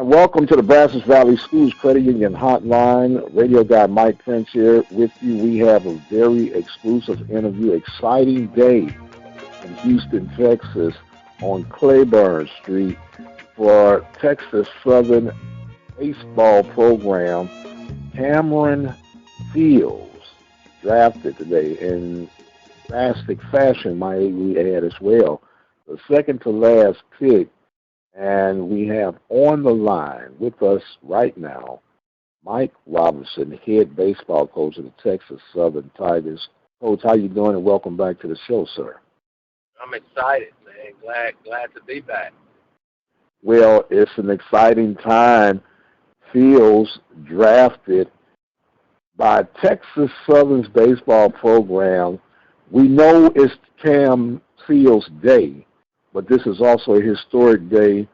And welcome to the Brazos Valley Schools Credit Union Hotline. Radio guy Mike Prince here with you. We have a very exclusive interview, exciting day in Houston, Texas on Claiborne Street for Texas Southern baseball program. Kam Fields drafted today in drastic fashion, might we add as well. The second to last pick. And we have on the line with us right now Mike Robertson, head baseball coach of the Texas Southern Tigers. Coach, how you doing? And welcome back to the show, sir. I'm excited, man. Glad to be back. Well, it's an exciting time. Fields drafted by Texas Southern's baseball program. We know it's Kam Fields Day, but this is also a historic day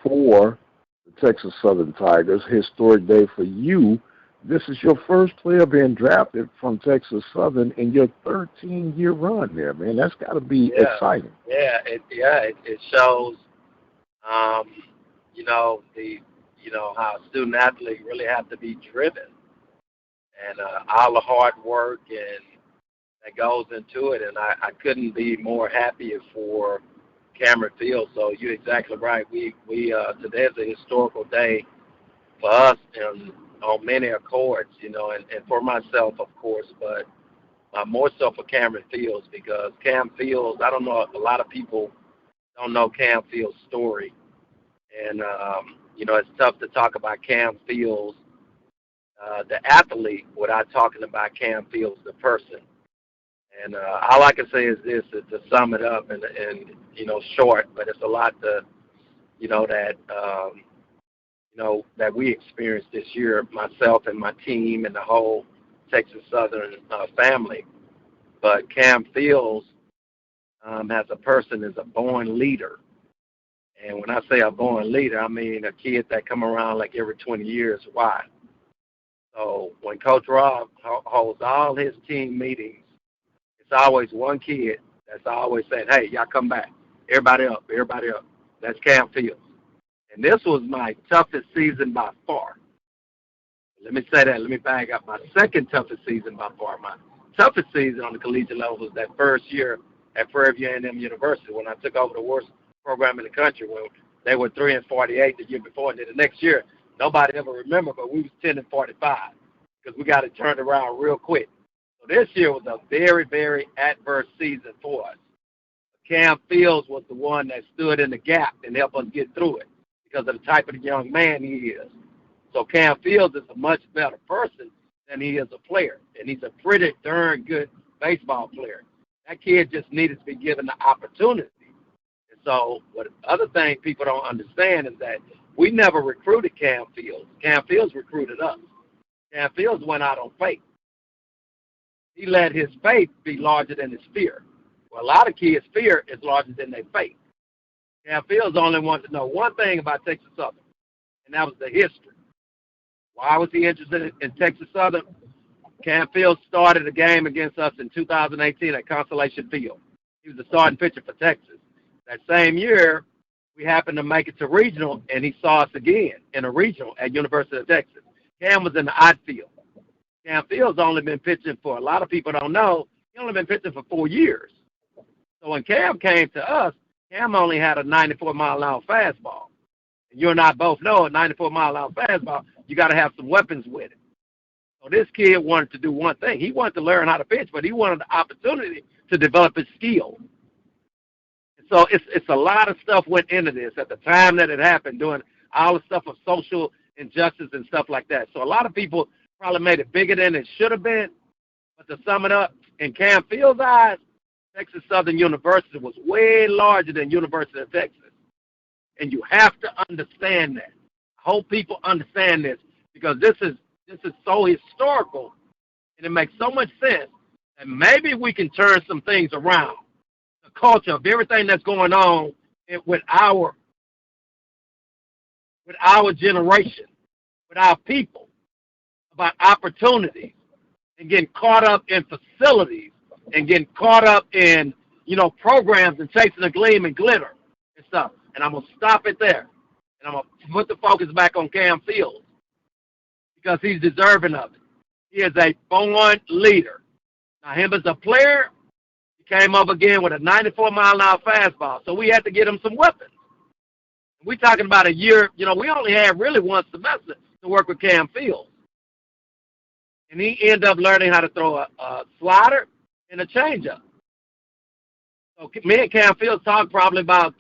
for the Texas Southern Tigers, historic day for you. This is your first player being drafted from Texas Southern in your 13-year run there, man. That's got to be exciting. It shows, how a student athlete really have to be driven, and all the hard work and that goes into it. And I couldn't be more happier for Kam Fields. So you're exactly right. We today is a historical day for us and on many accords, and for myself, of course, but more so for Kam Fields, because Kam Fields, I don't know, a lot of people don't know Kam Fields' story. And, it's tough to talk about Kam Fields, the athlete, without talking about Kam Fields, the person. And all I can say is this, to sum it up and short, but it's a lot to, that we experienced this year, myself and my team and the whole Texas Southern family. But Kam Fields, as a person, is a born leader. And when I say a born leader, I mean a kid that come around like every 20 years. Why? So when Coach Rob holds all his team meetings, it's always one kid that's always saying, hey, y'all come back. Everybody up. That's Kam Fields. And this was my toughest season by far. Let me say that. Let me back up. My second toughest season by far. My toughest season on the collegiate level was that first year at Prairie View A&M University when I took over the worst program in the country, when they were 3-48 the year before. And then the next year, nobody ever remembered, but we was 10-45 because we got it turned around real quick. So this year was a very, very adverse season for us. Kam Fields was the one that stood in the gap and helped us get through it because of the type of young man he is. So Kam Fields is a much better person than he is a player, and he's a pretty darn good baseball player. That kid just needed to be given the opportunity. And so what other thing people don't understand is that we never recruited Kam Fields. Kam Fields recruited us. Kam Fields went out on faith. He let his faith be larger than his fear. Well, a lot of kids' fear is larger than their faith. Kam Fields only wanted to know one thing about Texas Southern, and that was the history. Why was he interested in Texas Southern? Kam Fields started a game against us in 2018 at Constellation Field. He was the starting pitcher for Texas. That same year, we happened to make it to regional, and he saw us again in a regional at University of Texas. Kam was in the outfield. Kam Fields only been pitching for, a lot of people don't know, he only been pitching for 4 years. So when Kam came to us, Kam only had a 94-mile-an-hour fastball. And you and I both know a 94-mile-an-hour fastball, you got to have some weapons with it. So this kid wanted to do one thing. He wanted to learn how to pitch, but he wanted the opportunity to develop his skill. So it's a lot of stuff went into this at the time that it happened, doing all the stuff of social injustice and stuff like that. So a lot of people probably made it bigger than it should have been. But to sum it up, in Kam Fields' eyes, Texas Southern University was way larger than University of Texas. And you have to understand that. I hope people understand this, because this is so historical, and it makes so much sense that maybe we can turn some things around. The culture of everything that's going on with our generation, with our people, about opportunities, and getting caught up in facilities, and getting caught up in, programs and chasing the gleam and glitter and stuff. And I'm going to stop it there. And and I'm going to put the focus back on Kam Fields because he's deserving of it. He is a born leader. Now, him as a player, he came up again with a 94-mile-an-hour fastball, so we had to get him some weapons. We're talking about a year. We only had really one semester to work with Kam Fields. And he ended up learning how to throw a slider and a changeup. So me and Kam Fields talked probably about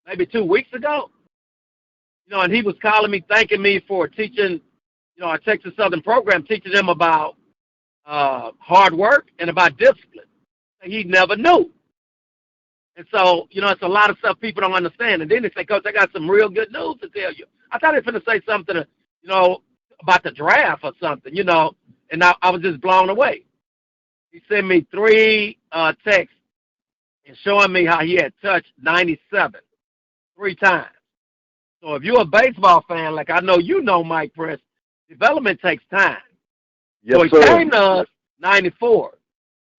maybe 2 weeks ago. And he was calling me, thanking me for teaching, our Texas Southern program, teaching them about hard work and about discipline that he never knew. And so, it's a lot of stuff people don't understand. And then they say, Coach, I got some real good news to tell you. I thought he was going to say something, about the draft or something, and I was just blown away. He sent me 3 texts and showing me how he had touched 97 3 times. So if you're a baseball fan, like I know Mike Prince, development takes time. Yes, so he came to us 94.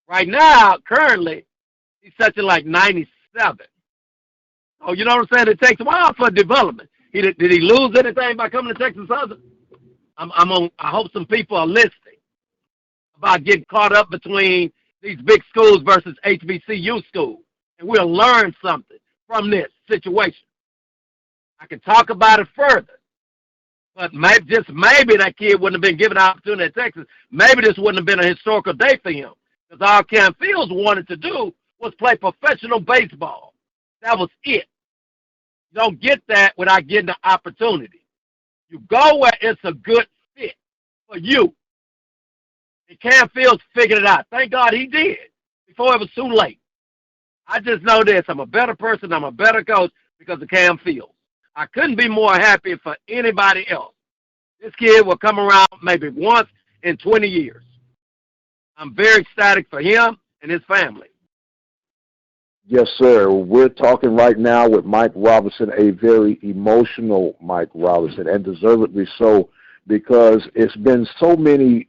Right now, currently, he's touching like 97. So you know what I'm saying? It takes a while for development. Did he lose anything by coming to Texas Southern? I hope some people are listening about getting caught up between these big schools versus HBCU schools, and we'll learn something from this situation. I can talk about it further, but maybe that kid wouldn't have been given an opportunity at Texas. Maybe this wouldn't have been a historical day for him, because all Kam Fields wanted to do was play professional baseball. That was it. You don't get that without getting the opportunity. You go where it's a good fit for you. And Kam Fields figured it out. Thank God he did before it was too late. I just know this. I'm a better person. I'm a better coach because of Kam Fields. I couldn't be more happy for anybody else. This kid will come around maybe once in 20 years. I'm very ecstatic for him and his family. Yes, sir. We're talking right now with Mike Robertson, a very emotional Mike Robertson, and deservedly so, because it's been so many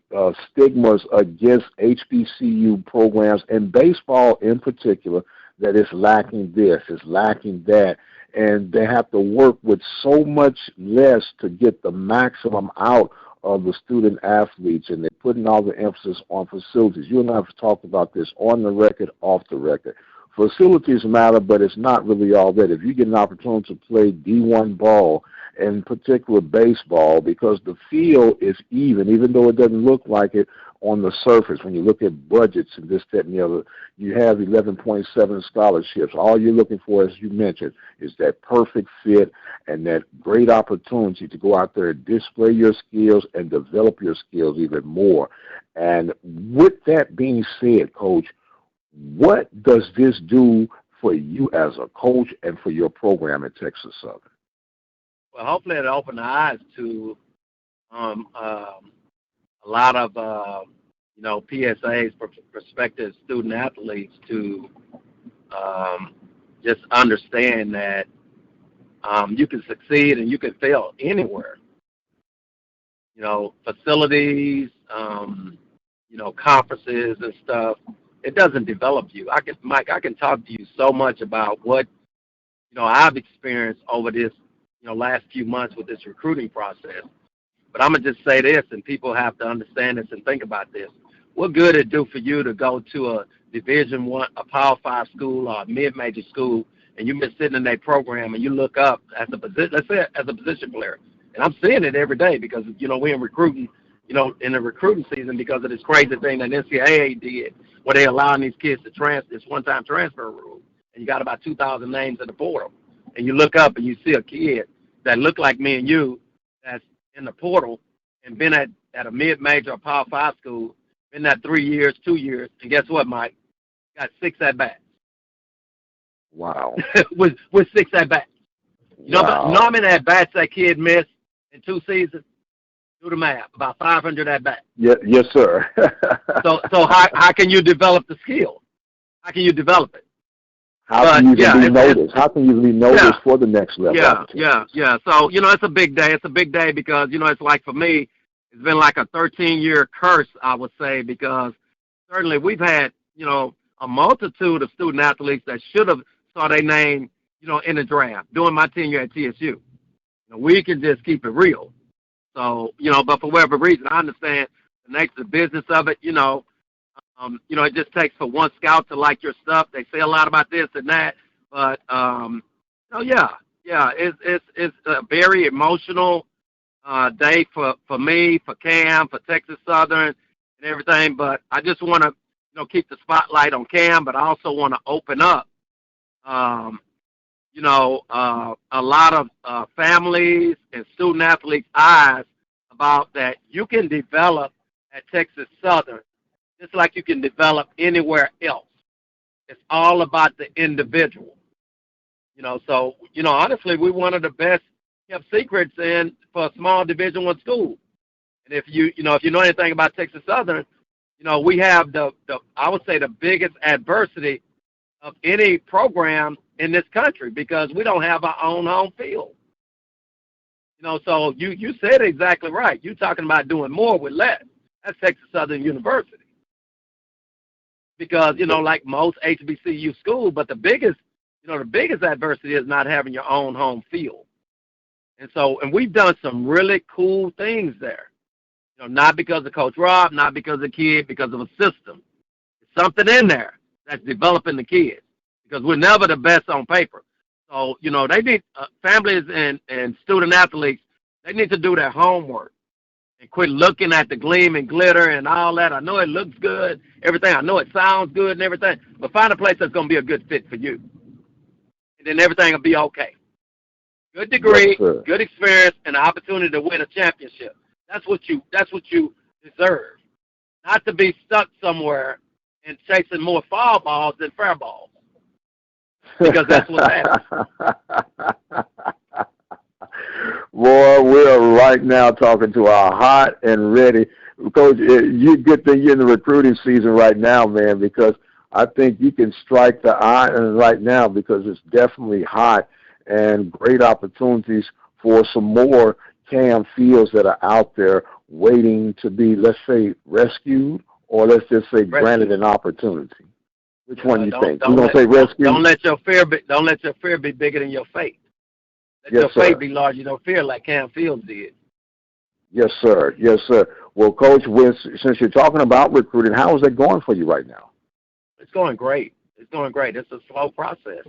stigmas against HBCU programs, and baseball in particular, that it's lacking this, it's lacking that, and they have to work with so much less to get the maximum out of the student athletes, and they're putting all the emphasis on facilities. You and I have talked about this on the record, off the record. Facilities matter, but it's not really all that. If you get an opportunity to play D1 ball, in particular baseball, because the field is even though it doesn't look like it on the surface. When you look at budgets and this, that, and the other, you have 11.7 scholarships. All you're looking for, as you mentioned, is that perfect fit and that great opportunity to go out there and display your skills and develop your skills even more. And with that being said, Coach, what does this do for you as a coach and for your program at Texas Southern? Well, hopefully it opened the eyes to a lot of, PSAs, prospective student athletes, to just understand that you can succeed and you can fail anywhere. Facilities, conferences and stuff. It doesn't develop you. Mike, I can talk to you so much about what, I've experienced over this, last few months with this recruiting process. But I'm going to just say this, and people have to understand this and think about this. What good it do for you to go to a Division I, a Power 5 school or a mid-major school, and you've been sitting in that program and you look up as a position player. And I'm seeing it every day because, we're in recruiting, in the recruiting season because of this crazy thing that NCAA did where they allowing these kids to this one-time transfer rule. And you got about 2,000 names in the portal. And you look up and you see a kid that look like me and you that's in the portal and been at a mid-major or Power 5 school, been there 3 years, 2 years, and guess what, Mike? Got 6 at-bats. Wow. with 6 at-bats. Wow. How many at-bats that kid missed in 2 seasons? Do the math. About 500 at-bats. Yeah, yes, sir. So how can you develop the skill? How can you develop it? How can you be noticed? How can you be noticed for the next level? Yeah. So, it's a big day. It's a big day because, it's like for me, it's been like a 13-year curse, I would say, because certainly we've had, a multitude of student athletes that should have saw their name, in the draft during my tenure at TSU. We can just keep it real. So, but for whatever reason, I understand the nature of the business of it. It just takes for one scout to like your stuff. They say a lot about this and that, but it's a very emotional day for me, for Kam, for Texas Southern, and everything. But I just want to keep the spotlight on Kam, but I also want to open up a lot of families and student athletes' eyes about that you can develop at Texas Southern just like you can develop anywhere else. It's all about the individual. Honestly, we're one of the best kept secrets for a small Division I school. And if you know anything about Texas Southern, we have I would say the biggest adversity of any program in this country because we don't have our own home field. So you said exactly right. You're talking about doing more with less. That's Texas Southern University. Because, like most HBCU schools, but the biggest adversity is not having your own home field. And we've done some really cool things there. Not because of Coach Rob, not because of the kid, because of a system. There's something in there that's developing the kids because we're never the best on paper. So, they need families and student athletes, they need to do their homework and quit looking at the gleam and glitter and all that. I know it looks good, everything. I know it sounds good and everything, but find a place that's going to be a good fit for you. And then everything will be okay. Good degree, yes, good experience, and an opportunity to win a championship. That's what you deserve. Not to be stuck somewhere and chasing more foul balls than fair balls. Because that's what's happening. Boy, we're right now talking to our hot and ready. Coach, good thing you're in the recruiting season right now, man, because I think you can strike the iron right now because it's definitely hot and great opportunities for some more Kam Fields that are out there waiting to be, let's say, rescued, or let's just say granted an opportunity. Which one do you think? You gonna say rescue? Don't let your fear be bigger than your faith. Let your faith be larger than your fear, like Kam Fields did. Yes, sir. Yes, sir. Well, Coach, since you're talking about recruiting, how is that going for you right now? It's going great. It's a slow process.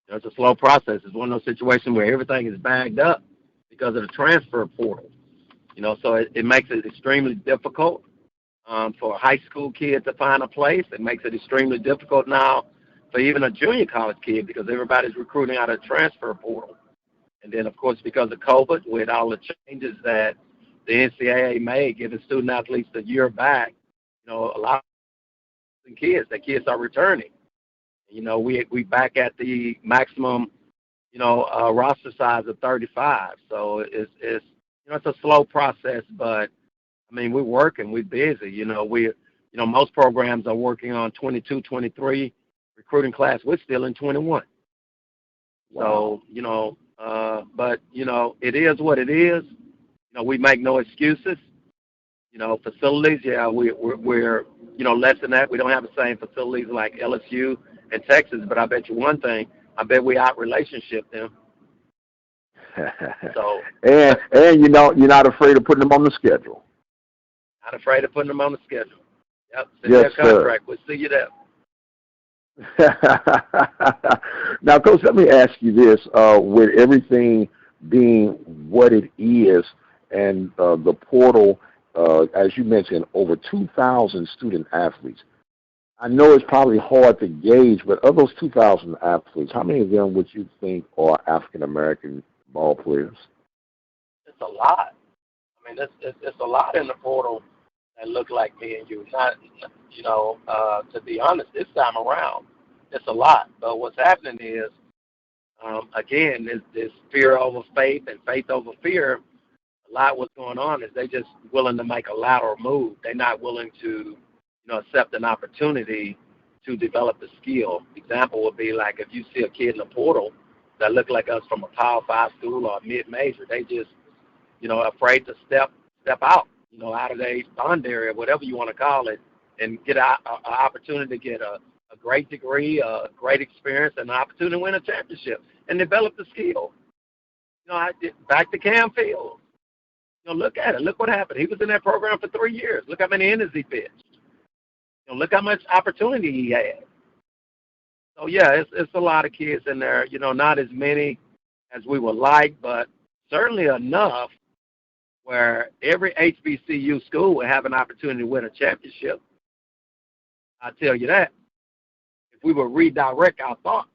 It's a slow process. It's one of those situations where everything is bagged up because of the transfer portal. So it makes it extremely difficult for a high school kid to find a place. It makes it extremely difficult now for even a junior college kid because everybody's recruiting out of the transfer portal. And then, of course, because of COVID, with all the changes that the NCAA made, giving student athletes the year back, a lot of kids are returning. We back at the maximum, roster size of 35. So it's a slow process, but I mean, we're working, we're busy. Most programs are working on 22, 23 recruiting class. We're still in 21. Wow. So, but it is what it is. We make no excuses. Facilities, we're less than that. We don't have the same facilities like LSU and Texas, but I bet you one thing, I bet we out-relationship them. So and you're not afraid of putting them on the schedule. Not afraid of putting them on the schedule. Yep, yes, their contract. We'll see you there. Now, Coach, let me ask you this. With everything being what it is and the portal, as you mentioned, over 2,000 student athletes, I know it's probably hard to gauge, but of those 2,000 athletes, how many of them would you think are African-American ball players? It's a lot. I mean, it's a lot in the portal that look like me and you. Not, to be honest, this time around, it's a lot. But what's happening is, again, this fear over faith and faith over fear. A lot what's going on is they just willing to make a lateral move. They're not willing to, accept an opportunity to develop the skill. Example would be like if you see a kid in the portal that look like us from a Power 5 school or a mid-major, they just, afraid to step out, out of their bond area, whatever you want to call it, and get an opportunity to get a great degree, a great experience, and an opportunity to win a championship and develop the skill. I did back to Kam Fields. Look at it. Look what happened. He was in that program for 3 years. Look how many innings he pitched. Look how much opportunity he had. So yeah, it's a lot of kids in there. Not as many as we would like, but certainly enough where every HBCU school will have an opportunity to win a championship. I tell you that. If we would redirect our thoughts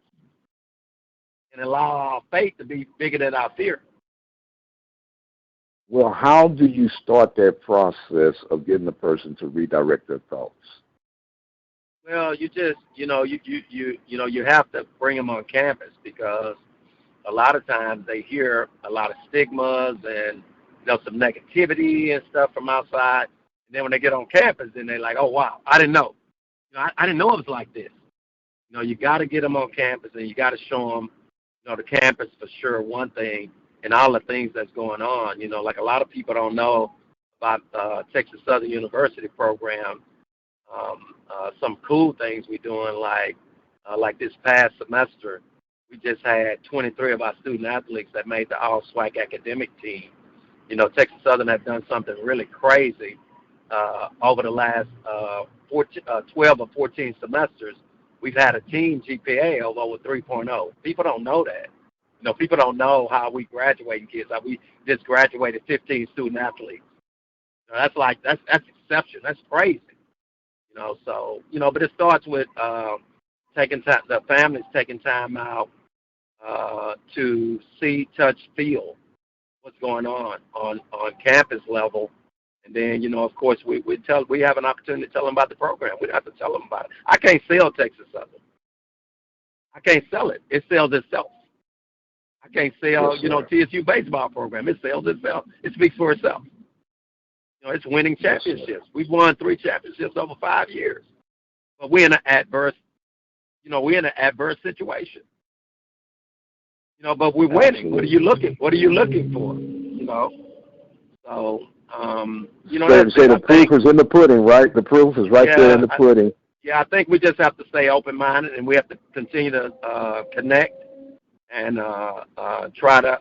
and allow our faith to be bigger than our fear. Well, how do you start that process of getting a person to redirect their thoughts? Well, you just, you have to bring them on campus because a lot of times they hear a lot of stigmas and, some negativity and stuff from outside. And then when they get on campus, then they're like, oh, wow, I didn't know. I didn't know it was like this. You got to get them on campus and you got to show them, the campus for sure, one thing, and all the things that's going on. Like a lot of people don't know about Texas Southern University program. Some cool things we're doing, like this past semester, we just had 23 of our student athletes that made the all-SWAC academic team. Texas Southern have done something really crazy over the last 12 or 14 semesters. We've had a team GPA of over 3.0. People don't know that. People don't know how we graduating kids. How we just graduated 15 student athletes. That's exception. That's crazy. So, but it starts with taking time, the families taking time out to see, touch, feel what's going on campus level. And then, of course, we have an opportunity to tell them about the program. We have to tell them about it. I can't sell Texas Southern. I can't sell it. It sells itself. I can't sell, TSU baseball program. It sells itself. It speaks for itself. It's winning championships. We've won 3 championships over 5 years. But we're in an adverse, situation. But we're winning. What are you looking for? So, the proof is in the pudding, right? The proof is right there in the pudding. I think we just have to stay open-minded, and we have to continue to connect and try to,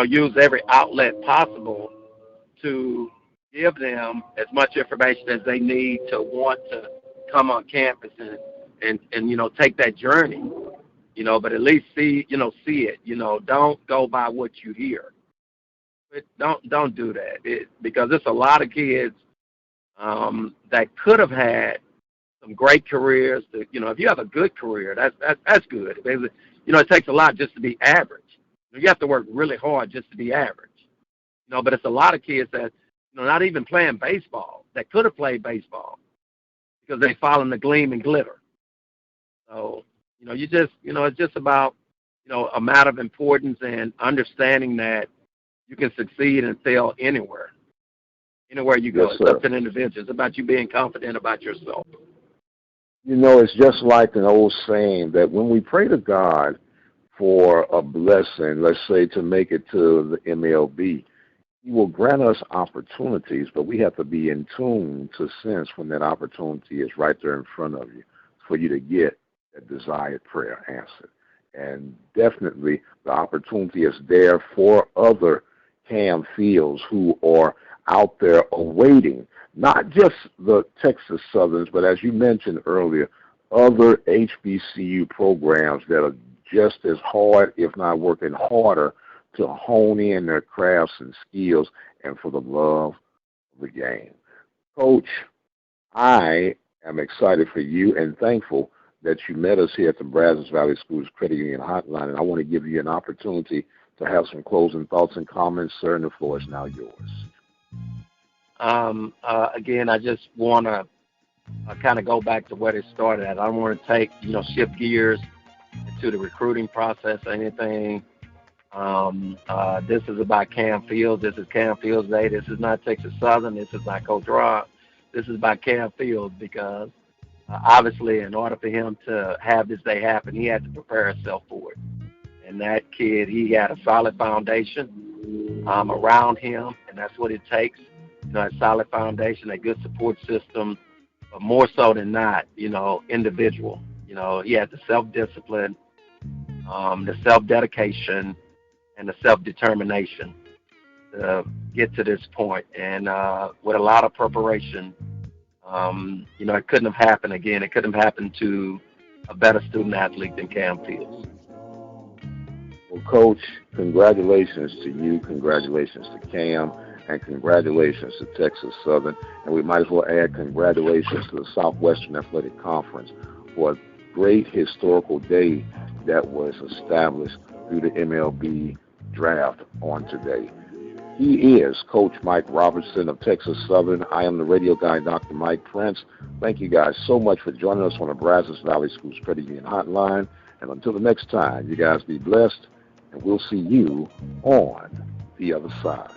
use every outlet possible to give them as much information as they need to want to come on campus and take that journey, but at least see it, don't go by what you hear. Don't do that because there's a lot of kids that could have had some great careers. If you have a good career, that's good. It takes a lot just to be average. You have to work really hard just to be average. But it's a lot of kids that, not even playing baseball, that could have played baseball because they fall in the gleam and glitter. So, it's just about, a matter of importance and understanding that you can succeed and fail anywhere you go. It's up to an individual. It's about you being confident about yourself. It's just like an old saying that when we pray to God for a blessing, let's say to make it to the MLB, He will grant us opportunities, but we have to be in tune to sense when that opportunity is right there in front of you for you to get that desired prayer answered. And definitely the opportunity is there for other Kam Fields who are out there awaiting, not just the Texas Southerns, but as you mentioned earlier, other HBCU programs that are just as hard, if not working harder, to hone in their crafts and skills and for the love of the game. Coach, I am excited for you and thankful that you met us here at the Brazos Valley Schools Credit Union Hotline, and I want to give you an opportunity to have some closing thoughts and comments, sir, and the floor is now yours. Again, I just want to kind of go back to where it started at. I don't want to shift gears into the recruiting process or anything. This is about Kam Fields. This is Kam Fields Day. This is not Texas Southern. This is not Coach Rob. This is about Kam Fields because obviously in order for him to have this day happen, he had to prepare himself for it. And that kid, he had a solid foundation around him, and that's what it takes. A solid foundation, a good support system, but more so than not, individual. He had the self-discipline, the self-dedication, and the self-determination to get to this point. And with a lot of preparation, it couldn't have happened again. It couldn't have happened to a better student athlete than Kam Fields. Well, Coach, congratulations to you, congratulations to Kam, and congratulations to Texas Southern. And we might as well add congratulations to the Southwestern Athletic Conference for a great historical day that was established through the MLB draft on today. He is Coach Mike Robertson of Texas Southern. I am the radio guy, Dr. Mike Prince. Thank you guys so much for joining us on the Brazos Valley Schools Credit Union Hotline. And until the next time, you guys be blessed, and we'll see you on the other side.